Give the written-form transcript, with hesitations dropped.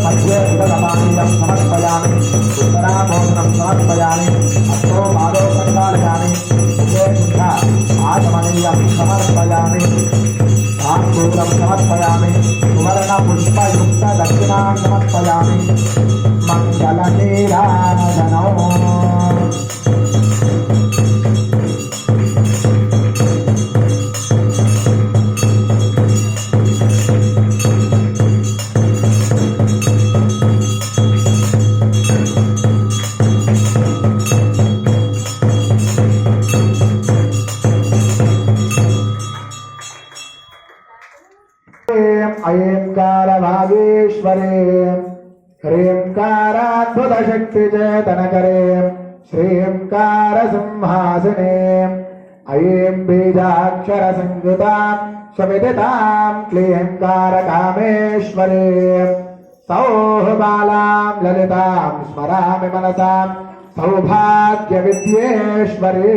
मध्ये उदकपानीयं समर्पयामि उत्तराभोजनं समर्पयामि अस्तु पादौ प्रक्षालयामि मुखे शुद्धा आचमनीयं समर्पयामि ताम्बूलं समर्पयामि सुवर्णपुष्पयुक्त दक्षिणां समर्पयामि मङ्गलनीराजनौ ऐंकारभागेश्वरे ह्रींकाराद्भुतशक्तिचेतनकरे श्रींकारसिंहासने ऐं बीजाक्षरसंयुतां शमिदितां क्लींकारकामेश्वरे सौः बालां ललितां स्मरामि मनसा सौभाग्यविद्येश्वरे